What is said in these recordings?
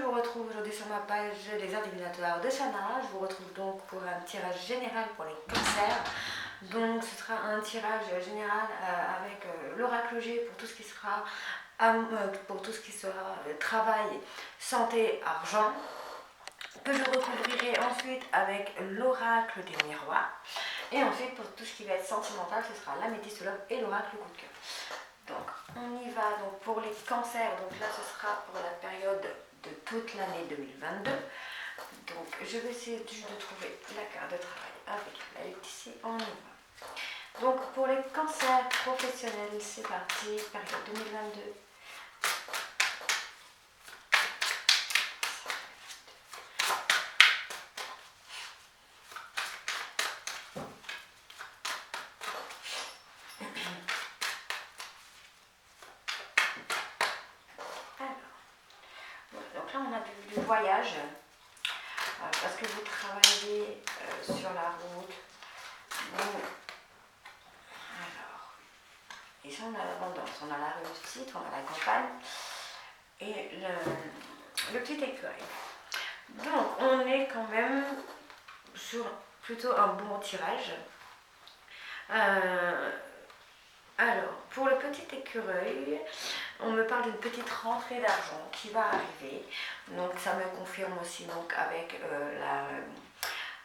vous retrouve aujourd'hui sur ma page Les Adivinateurs de Shana. Je vous retrouve donc pour un tirage général pour les cancers. Donc ce sera un tirage général avec l'oracle G pour tout ce qui sera travail, santé, argent. Que je recouvrirai ensuite avec l'oracle des miroirs. Et ensuite pour tout ce qui va être sentimental, ce sera l'améthyste love et l'oracle coup de cœur. Donc on y va donc pour les cancers. Donc là ce sera pour la période de toute l'année 2022. Donc je vais essayer juste de trouver la carte de travail avec la Laetitia. On y va. Donc pour les cancers professionnels, c'est parti, période 2022. Donc là on a du voyage, parce que vous travaillez sur la route. Alors, ici on a l'abondance, on a la réussite, on a la campagne et le petit écueil. Donc on est quand même sur plutôt un bon tirage. Alors, pour le petit écureuil, on me parle d'une petite rentrée d'argent qui va arriver. Donc ça me confirme aussi donc, avec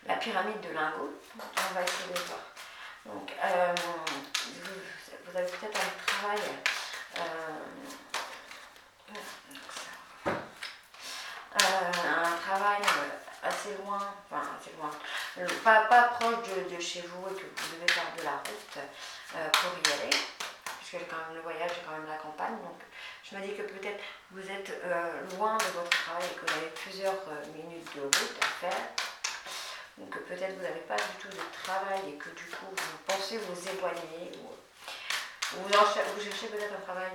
la pyramide de lingots. On va essayer de voir. Donc, vous avez peut-être un travail assez loin, pas proche de chez vous et que vous devez faire de la route pour y aller, puisque quand même le voyage est quand même la campagne. Donc je me dis que peut-être vous êtes loin de votre travail et que vous avez plusieurs minutes de route à faire. Donc peut-être vous n'avez pas du tout de travail et que du coup vous pensez vous éloigner ou vous cherchez peut-être un travail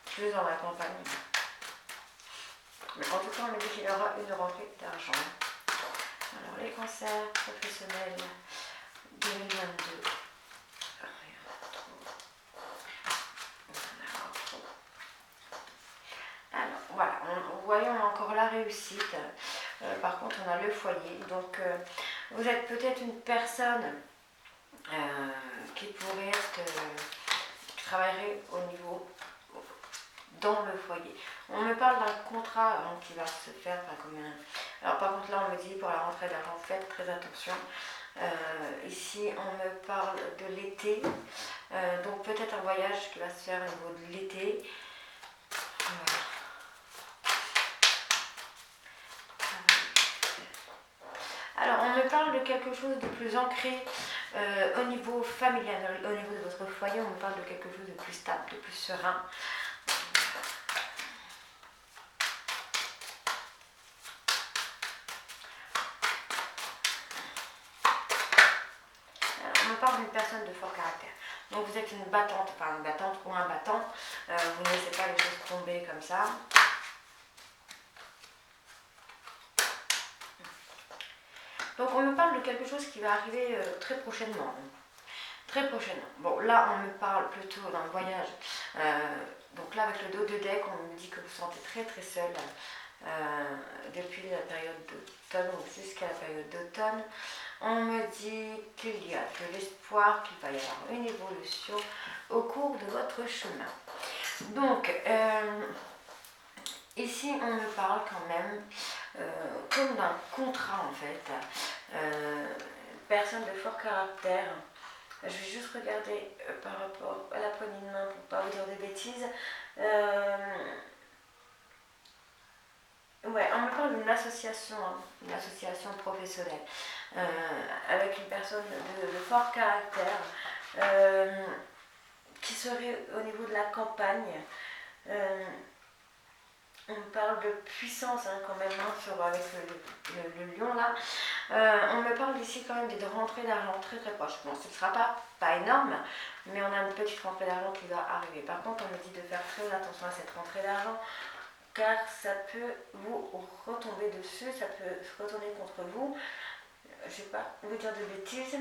plus dans la campagne. Mais en tout cas, on a dit qu'il y aura une rentrée d'argent. Alors, les cancers professionnels 2022. Alors, voilà, voyons encore la réussite. Par contre, on a le foyer. Donc, vous êtes peut-être une personne qui pourrait être, qui travaillerait au niveau dans le foyer. On me parle d'un contrat qui va se faire comme un... Alors par contre là on me dit pour la rentrée d'argent, faites très attention. Ici on me parle de l'été, donc peut-être un voyage qui va se faire au niveau de l'été. Voilà. Alors on me parle de quelque chose de plus ancré au niveau familial, au niveau de votre foyer. On me parle de quelque chose de plus stable, de plus serein. On me parle d'une personne de fort caractère. Donc vous êtes une battante ou un battant. Vous ne laissez pas les choses tomber comme ça. Donc on me parle de quelque chose qui va arriver très prochainement. Très prochainement. Bon, là on me parle plutôt d'un voyage. Donc là avec le dos de deck, on me dit que vous vous sentez très très seul depuis la période d'automne jusqu'à la période d'automne. On me dit qu'il y a de l'espoir, qu'il va y avoir une évolution au cours de votre chemin. Donc, ici, on me parle quand même comme d'un contrat en fait. Personne de fort caractère. Je vais juste regarder par rapport à la poignée de main pour ne pas vous dire des bêtises. Ouais, on me parle d'une association professionnelle avec une personne de fort caractère qui serait au niveau de la campagne. On me parle de puissance quand même avec le lion là. On me parle ici quand même de rentrées d'argent très très proches. Bon, ce ne sera pas énorme, mais on a une petite rentrée d'argent qui va arriver. Par contre, on me dit de faire très attention à cette rentrée d'argent, car ça peut vous retomber dessus, ça peut se retourner contre vous. Je ne vais pas vous dire de bêtises.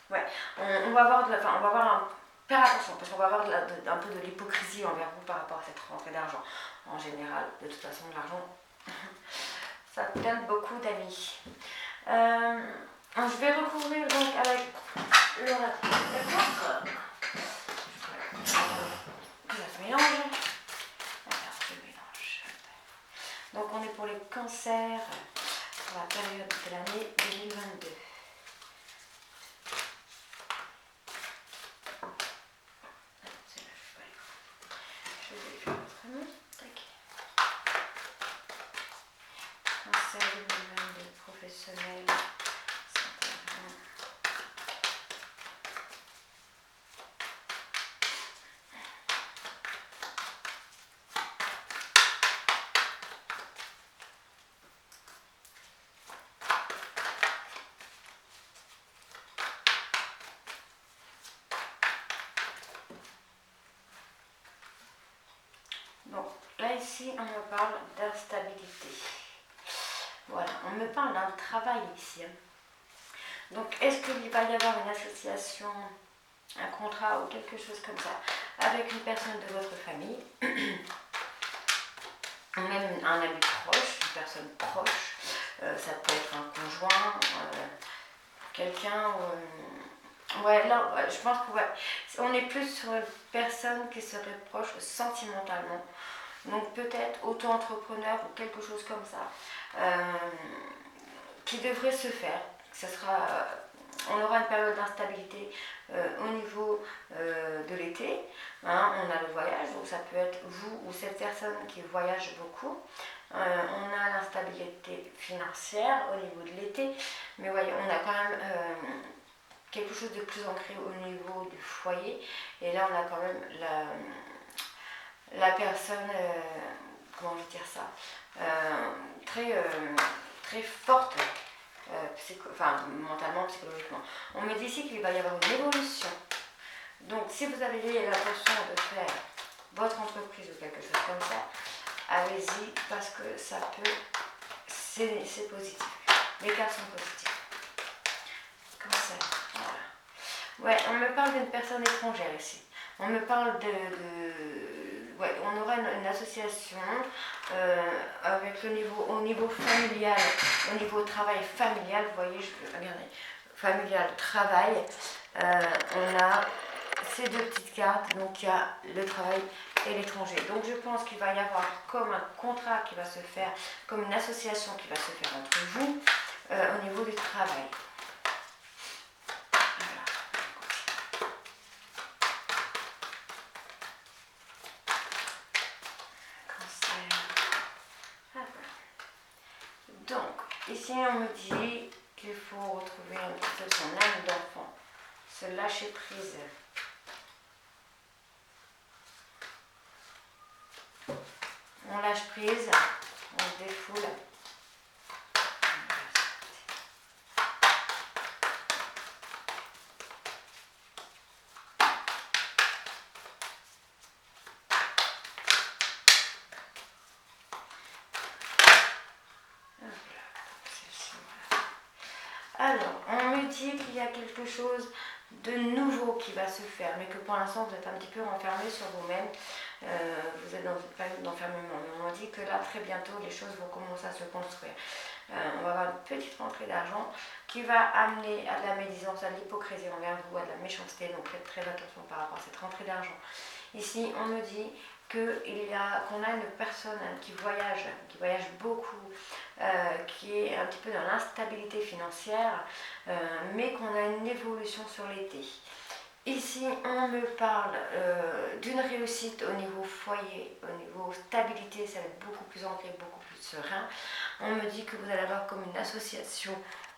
Ouais, on va avoir faire attention, parce qu'on va avoir un peu de l'hypocrisie envers vous par rapport à cette rentrée d'argent. En général, de toute façon, l'argent, ça donne beaucoup d'amis. Je vais recouvrir donc avec l'oracle. D'accord. Je mélange. Alors, je mélange. Donc, on est pour les cancers pour la période de l'année 2022. Je vais faire autrement. Tac. Cancer 2022 professionnel. Donc là ici on me parle d'instabilité. Voilà, on me parle d'un travail ici. Donc est-ce qu'il va y avoir une association, un contrat ou quelque chose comme ça avec une personne de votre famille, ou même un ami proche, une personne proche, ça peut être un conjoint, quelqu'un... ouais, là, ouais, je pense que ouais, on est plus sur une personne qui serait proche sentimentalement. Donc peut-être auto-entrepreneur ou quelque chose comme ça, qui devrait se faire. Ça sera, on aura une période d'instabilité au niveau de l'été. Hein, on a le voyage, donc ça peut être vous ou cette personne qui voyage beaucoup. On a l'instabilité financière au niveau de l'été, mais voyez, on a quand même quelque chose de plus ancré au niveau du foyer. Et là, on a quand même la personne, comment je vais dire ça, très forte, mentalement, psychologiquement. On me dit ici qu'il va y avoir une évolution. Donc, si vous avez l'intention de faire votre entreprise ou quelque chose comme ça, allez-y parce que ça peut, c'est positif. Les cartes sont positives. Comme ça, voilà. Ouais, on me parle d'une personne étrangère ici. On me parle ouais, on aura une association avec au niveau familial, au niveau travail familial, vous voyez, regardez, familial, travail, on a ces deux petites cartes, donc il y a le travail et l'étranger. Donc je pense qu'il va y avoir comme un contrat qui va se faire, comme une association qui va se faire entre vous au niveau du travail. Donc, ici on me dit qu'il faut retrouver un petit peu son âme d'enfant, se lâcher prise. On lâche prise, on se défoule. Alors, on me dit qu'il y a quelque chose de nouveau qui va se faire, mais que pour l'instant vous êtes un petit peu renfermé sur vous-même. Vous êtes dans une période d'enfermement. Mais on m'a dit que là, très bientôt, les choses vont commencer à se construire. On va avoir une petite rentrée d'argent qui va amener à de la médisance, à de l'hypocrisie envers vous, à de la méchanceté. Donc faites très attention par rapport à cette rentrée d'argent. Ici, on me dit qu'on a une personne qui voyage beaucoup, qui est un petit peu dans l'instabilité financière, mais qu'on a une évolution sur l'été. Ici, on me parle d'une réussite au niveau foyer, au niveau stabilité, ça va être beaucoup plus ancré, beaucoup plus serein. On me dit que vous allez avoir comme une association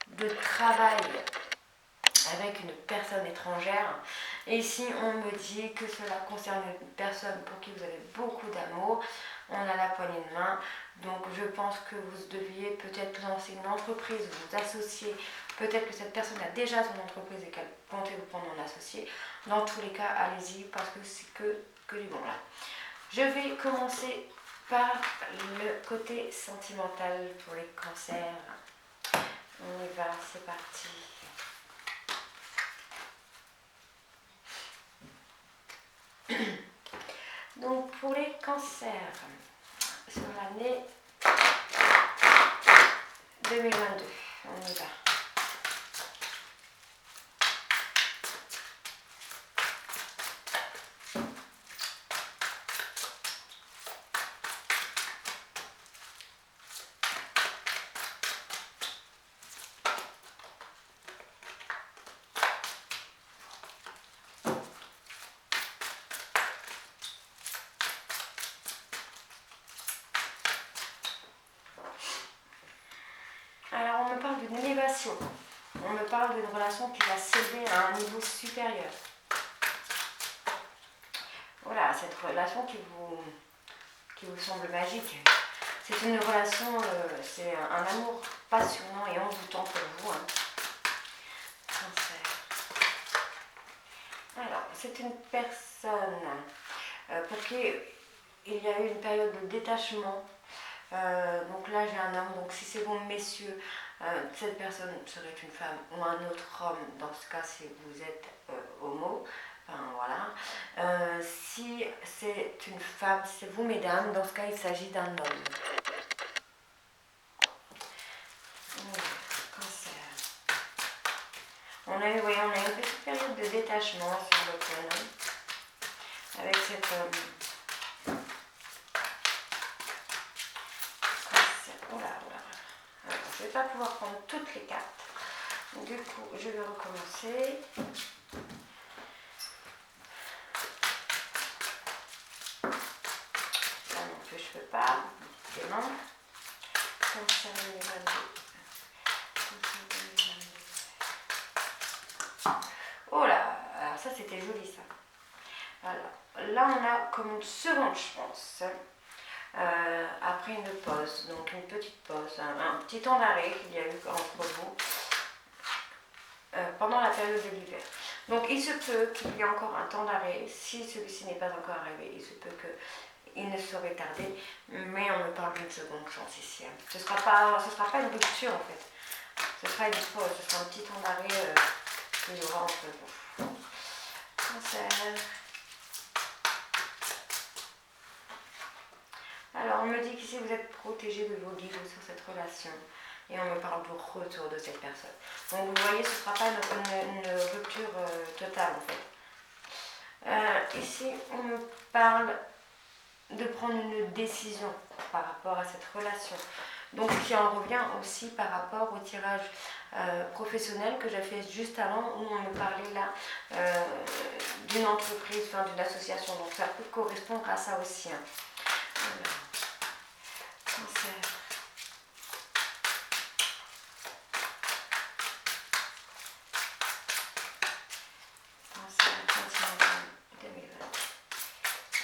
de travail avec une personne étrangère. Et ici, on me dit que cela concerne une personne pour qui vous avez beaucoup d'amour. On a la poignée de main. Donc, je pense que vous deviez peut-être lancer une entreprise, vous associer. Peut-être que cette personne a déjà son entreprise et qu'elle comptait vous prendre en associé. Dans tous les cas, allez-y parce que c'est que du bon là. Je vais commencer par le côté sentimental pour les cancers. On y va, c'est parti. Cancer, sur l'année 2022. On y va. Alors on me parle d'une élévation, on me parle d'une relation qui va s'élever à un niveau supérieur. Voilà, cette relation qui vous semble magique. C'est une relation, c'est un amour passionnant et envoûtant pour vous. Hein. Cancer. Alors, c'est une personne pour qui il y a eu une période de détachement. Donc là j'ai un homme, donc si c'est bon messieurs, cette personne serait une femme ou un autre homme, dans ce cas si vous êtes homo, enfin voilà. Si c'est une femme, si c'est vous mesdames, dans ce cas il s'agit d'un homme. Cancer. On a eu une petite période de détachement sur votre homme, avec cet homme. Je ne vais pas pouvoir prendre toutes les cartes. Du coup, je vais recommencer. Ça non plus, je ne peux pas. Évidemment. Cancer 2022. Oh là, alors ça c'était joli ça. Alors, là on a comme une seconde chance. Après une pause, donc une petite pause, un petit temps d'arrêt qu'il y a eu entre vous pendant la période de l'hiver. Donc il se peut qu'il y ait encore un temps d'arrêt, si celui-ci n'est pas encore arrivé, il se peut qu'il ne saurait tarder, mais on me parle d'une seconde chance ici. Hein. Ce ne sera pas une rupture en fait, ce sera une pause, ce sera un petit temps d'arrêt qu'il y aura entre vous. Cancer. Alors, on me dit qu'ici vous êtes protégé de vos guides sur cette relation. Et on me parle du retour de cette personne. Donc, vous voyez, ce ne sera pas une rupture totale, en fait. Ici, on me parle de prendre une décision par rapport à cette relation. Donc, qui en revient aussi par rapport au tirage professionnel que j'ai fait juste avant, où on me parlait là d'une entreprise, enfin, d'une association. Donc, ça peut correspondre à ça aussi. Hein. Cancer.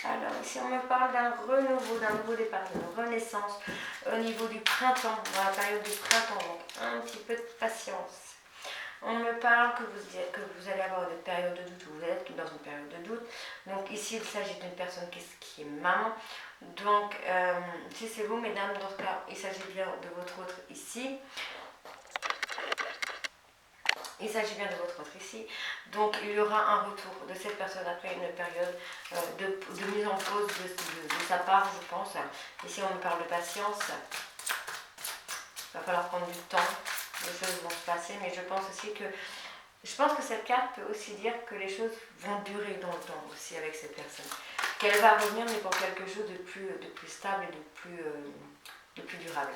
Alors ici on me parle d'un renouveau, d'un nouveau départ, d'une renaissance au niveau du printemps, dans la période du printemps, donc un petit peu de patience. On me parle que vous allez avoir une période de doute, ou vous êtes dans une période de doute. Donc ici il s'agit d'une personne qui est maman. Donc si c'est vous mesdames, dans ce cas il s'agit bien de votre autre ici. Il s'agit bien de votre autre ici. Donc il y aura un retour de cette personne après une période de mise en pause de sa part, je pense. Ici on me parle de patience. Il va falloir prendre du temps. Les choses vont se passer, mais je pense que cette carte peut aussi dire que les choses vont durer dans le temps aussi avec cette personne. Qu'elle va revenir, mais pour quelque chose de plus stable et de plus durable.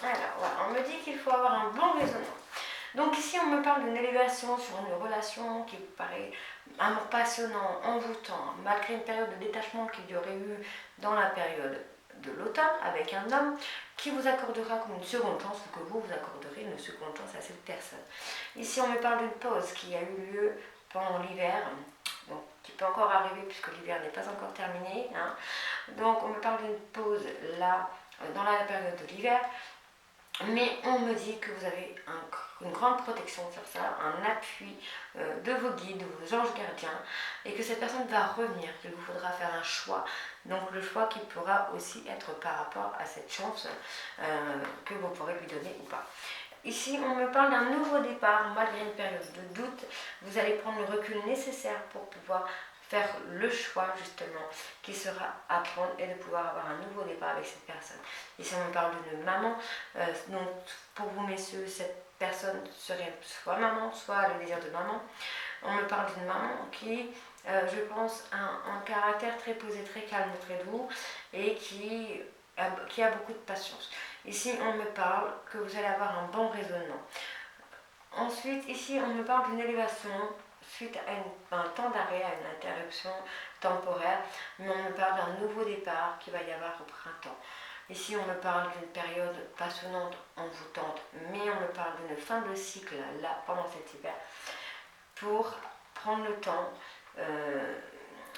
Alors voilà, on me dit qu'il faut avoir un bon raisonnement. Donc ici on me parle d'une élévation sur une relation qui vous paraît amour passionnant, envoûtant, malgré une période de détachement qu'il y aurait eu dans la période de l'automne avec un homme qui vous accordera comme une seconde chance, ou que vous accorderez une seconde chance à cette personne. Ici on me parle d'une pause qui a eu lieu pendant l'hiver, donc qui peut encore arriver puisque l'hiver n'est pas encore terminé. Hein. Donc on me parle d'une pause là, dans la période de l'hiver. Mais on me dit que vous avez une grande protection sur ça, un appui de vos guides, de vos anges gardiens, et que cette personne va revenir, qu'il vous faudra faire un choix. Donc le choix qui pourra aussi être par rapport à cette chance que vous pourrez lui donner ou pas. Ici, on me parle d'un nouveau départ, malgré une période de doute. Vous allez prendre le recul nécessaire pour pouvoir faire le choix, justement, qui sera à prendre et de pouvoir avoir un nouveau départ avec cette personne. Ici, on me parle d'une maman. Donc, pour vous, messieurs, cette personne serait soit maman, soit le désir de maman. On me parle d'une maman qui, je pense, a un caractère très posé, très calme, très doux et qui a beaucoup de patience. Ici, on me parle que vous allez avoir un bon raisonnement. Ensuite, ici, on me parle d'une élévation suite à un temps d'arrêt, à une interruption temporaire, mais on me parle d'un nouveau départ qui va y avoir au printemps. Ici, on me parle d'une période passionnante, envoûtante, mais on me parle d'une fin de cycle, là, pendant cet hiver, pour prendre le temps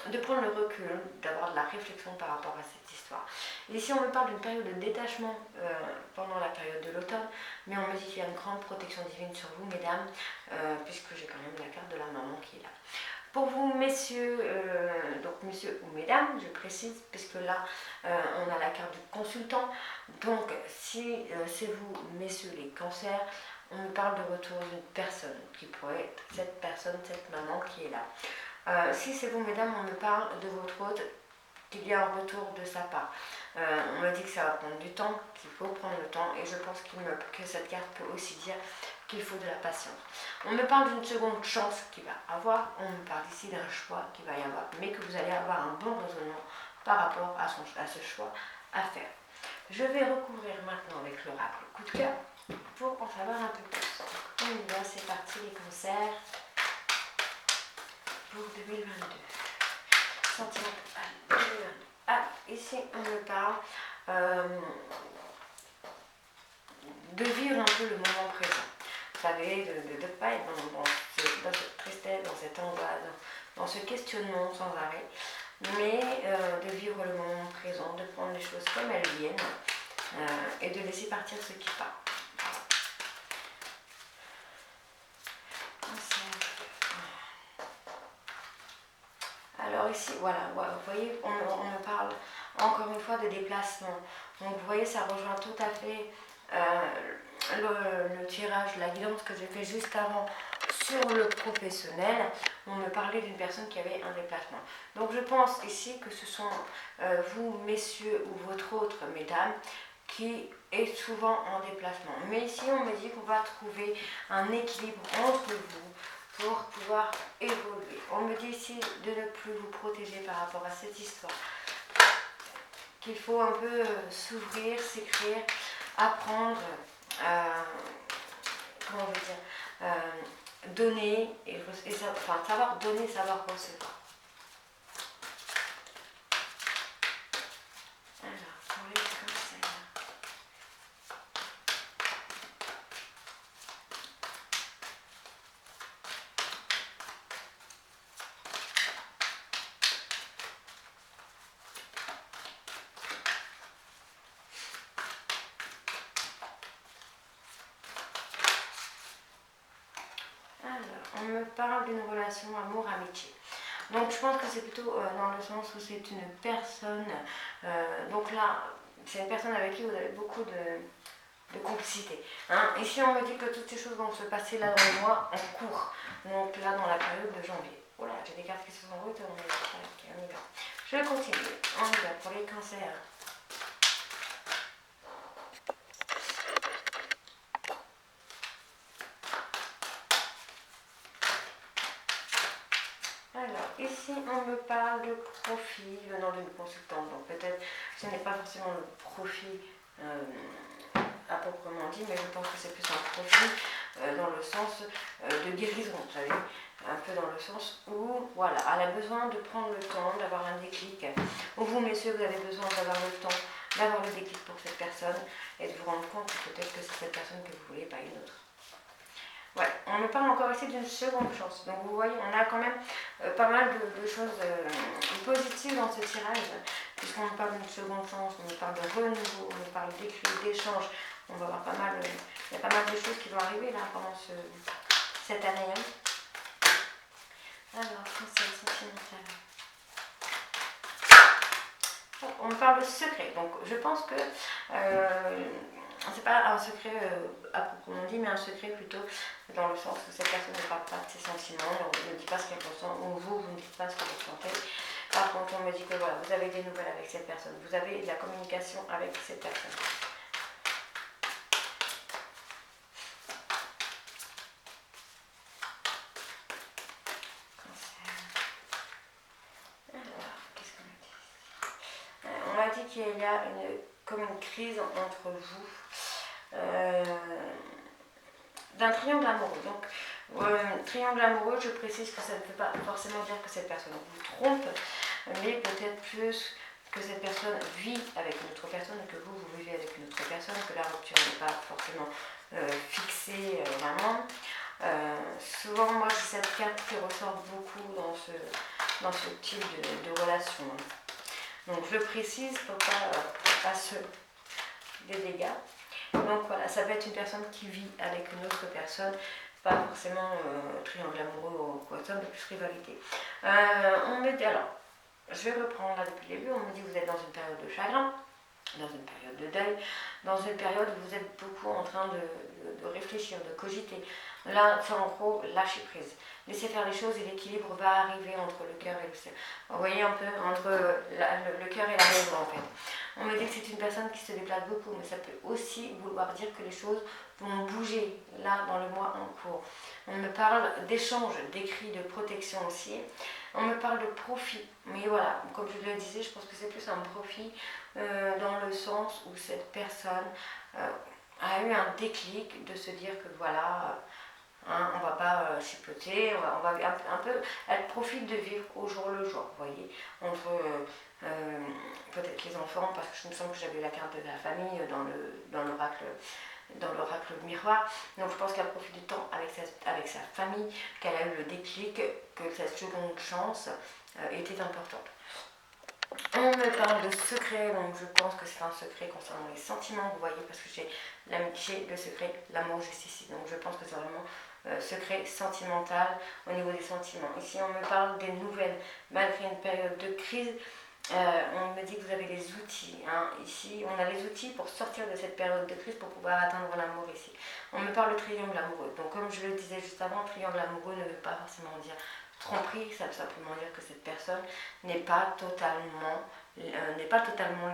de prendre le recul, d'avoir de la réflexion par rapport à cette histoire. Ici, on me parle d'une période de détachement pendant la période de l'automne, mais on me dit qu'il y a une grande protection divine sur vous, mesdames, puisque j'ai quand même la carte de la maman qui est là. Pour vous, messieurs, donc messieurs ou mesdames, je précise, puisque là, on a la carte du consultant. Donc, si c'est vous, messieurs les cancers, on me parle de retour d'une personne qui pourrait être cette personne, cette maman qui est là. Si c'est vous, mesdames, on me parle de votre hôte, qu'il y a un retour de sa part. On me dit que ça va prendre du temps, qu'il faut prendre le temps, et je pense que cette carte peut aussi dire qu'il faut de la patience. On me parle d'une seconde chance qu'il va avoir, on me parle ici d'un choix qu'il va y avoir, mais que vous allez avoir un bon raisonnement par rapport à ce choix à faire. Je vais recouvrir maintenant avec l'oracle coup de cœur pour en savoir un peu plus. On y va, c'est parti les cancers pour 2022. Sentimental 2022. Ah, ici on me parle de vivre un peu le moment présent. Vous savez, de ne pas être dans cette tristesse, dans cette angoisse, dans ce questionnement sans arrêt, mais de vivre le moment présent, de prendre les choses comme elles viennent et de laisser partir ce qui part. Alors ici, voilà, vous voyez, on me parle encore une fois de déplacement. Donc vous voyez, ça rejoint tout à fait le tirage, la guidance que j'ai fait juste avant sur le professionnel. On me parlait d'une personne qui avait un déplacement. Donc je pense ici que ce sont vous, messieurs, ou votre autre, mesdames, qui est souvent en déplacement. Mais ici, on me dit qu'on va trouver un équilibre entre vous pour pouvoir évoluer. On me dit ici de ne plus vous protéger par rapport à cette histoire. Qu'il faut un peu s'ouvrir, s'écrire, apprendre, comment je veux dire, donner, savoir donner, savoir recevoir. Alors, pour les cancers. On me parle d'une relation amour-amitié. Donc je pense que c'est plutôt dans le sens où c'est une personne, donc là, c'est une personne avec qui vous avez beaucoup de complicité. Hein. Ici on me dit que toutes ces choses vont se passer là dans le mois en cours, donc là dans la période de janvier. Voilà, j'ai des cartes qui se sont retournées. Okay, on y va. Je continue, on y va pour les cancers. Alors, ici, on me parle de profit venant d'une consultante. Donc, peut-être, ce n'est pas forcément le profit à proprement dit, mais je pense que c'est plus un profit dans le sens de guérison, vous savez. Un peu dans le sens où, voilà, elle a besoin de prendre le temps, d'avoir un déclic. Ou vous, messieurs, vous avez besoin d'avoir le temps, d'avoir le déclic pour cette personne et de vous rendre compte que peut-être que c'est cette personne que vous voulez, pas une autre. Ouais, on me parle encore ici d'une seconde chance. Donc vous voyez, on a quand même pas mal de choses positives dans ce tirage, puisqu'on me parle d'une seconde chance, on me parle de renouveau, on me parle d'écrit, d'échange. On va avoir pas mal, il y a pas mal de choses qui vont arriver là pendant cette année. Alors, conseil sentimental. On me parle de secret. Donc je pense que c'est pas un secret à proprement dit, mais un secret plutôt dans le sens où cette personne ne parle pas de ses sentiments, on ne dit pas ce qu'elle ressent, ou vous ne dites pas ce que vous ressentez. Par contre, on me dit que voilà, vous avez des nouvelles avec cette personne, vous avez de la communication avec cette personne. Alors, qu'est-ce qu'on me dit? On m'a dit qu'il y a comme une crise entre vous. D'un triangle amoureux. Donc, triangle amoureux, je précise que ça ne peut pas forcément dire que cette personne vous trompe, mais peut-être plus que cette personne vit avec une autre personne, que vous vivez avec une autre personne, que la rupture n'est pas forcément fixée vraiment. Souvent, moi, j'ai cette carte qui ressort beaucoup dans ce type de relation. Donc, je le précise pour pas se des dégâts. Donc voilà, ça peut être une personne qui vit avec une autre personne, pas forcément triangle amoureux ou quoi que ce soit, mais plus rivalité. On me dit, alors, je vais reprendre là depuis le début, on me dit que vous êtes dans une période de chagrin, dans une période de deuil, dans une période où vous êtes beaucoup en train de réfléchir, de cogiter. Là, c'est en gros lâcher prise. Laissez faire les choses et l'équilibre va arriver entre le cœur et le ciel. Vous voyez un peu entre le cœur et la raison en fait. On me dit que c'est une personne qui se déplace beaucoup, mais ça peut aussi vouloir dire que les choses vont bouger là dans le mois en cours. On me parle d'échanges, d'écrits, de protection aussi. On me parle de profit, mais voilà, comme je le disais, je pense que c'est plus un profit dans le sens où cette personne a eu un déclic de se dire que voilà, on ne va pas chipoter, on va un peu, elle profite de vivre au jour le jour, vous voyez, entre peut-être les enfants, parce que je me sens que j'avais la carte de la famille dans l'oracle miroir, donc je pense qu'elle profite du temps avec sa famille, qu'elle a eu le déclic, que cette seconde chance était importante. On me parle de secret, donc je pense que c'est un secret concernant les sentiments, vous voyez, parce que j'ai l'amitié, le secret, l'amour juste ici, donc je pense que c'est vraiment secret sentimental au niveau des sentiments. Ici on me parle des nouvelles, malgré une période de crise, on me dit que vous avez les outils, hein. Ici on a les outils pour sortir de cette période de crise pour pouvoir atteindre l'amour ici. On me parle de triangle amoureux, donc comme je le disais juste avant, triangle amoureux ne veut pas forcément dire tromperie, ça veut simplement dire que cette personne n'est pas totalement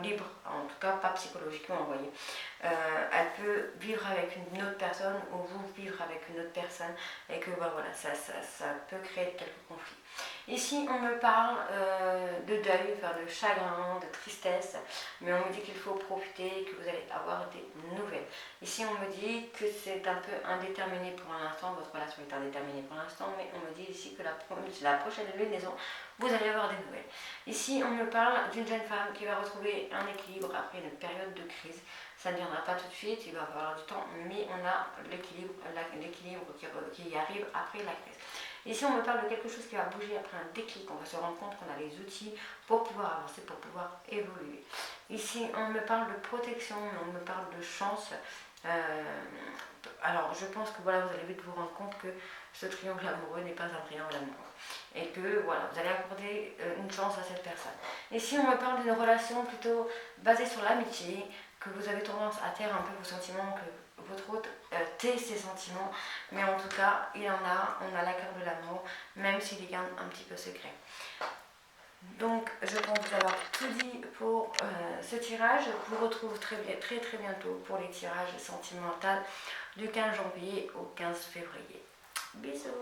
libre, en tout cas pas psychologiquement, vous voyez. Elle peut vivre avec une autre personne ou vous vivre avec une autre personne et que bah, voilà, ça peut créer quelques conflits. Ici, on me parle de deuil, enfin, de chagrin, de tristesse, mais on me dit qu'il faut profiter, que vous allez avoir des nouvelles. Ici, on me dit que c'est un peu indéterminé pour l'instant, votre relation est indéterminée pour l'instant, mais on me dit ici que la prochaine lunaison, vous allez avoir des nouvelles. Ici, on me parle d'une jeune femme qui va retrouver un équilibre après une période de crise. Ça ne viendra pas tout de suite, il va falloir du temps, mais on a l'équilibre qui arrive après la crise. Ici, on me parle de quelque chose qui va bouger après un déclic. On va se rendre compte qu'on a les outils pour pouvoir avancer, pour pouvoir évoluer. Ici, on me parle de protection, on me parle de chance. Alors, je pense que voilà, vous allez vite vous rendre compte que ce triangle amoureux n'est pas un triangle amoureux. Et que voilà, vous allez accorder une chance à cette personne. Ici, on me parle d'une relation plutôt basée sur l'amitié, que vous avez tendance à taire un peu vos sentiments, que votre hôte tait ses sentiments, mais en tout cas, on a la carte de l'amour, même s'il est un petit peu secret. Donc, je pense vous avoir tout dit pour ce tirage. Je vous retrouve très bientôt pour les tirages sentimentaux du 15 janvier au 15 février. Bisous!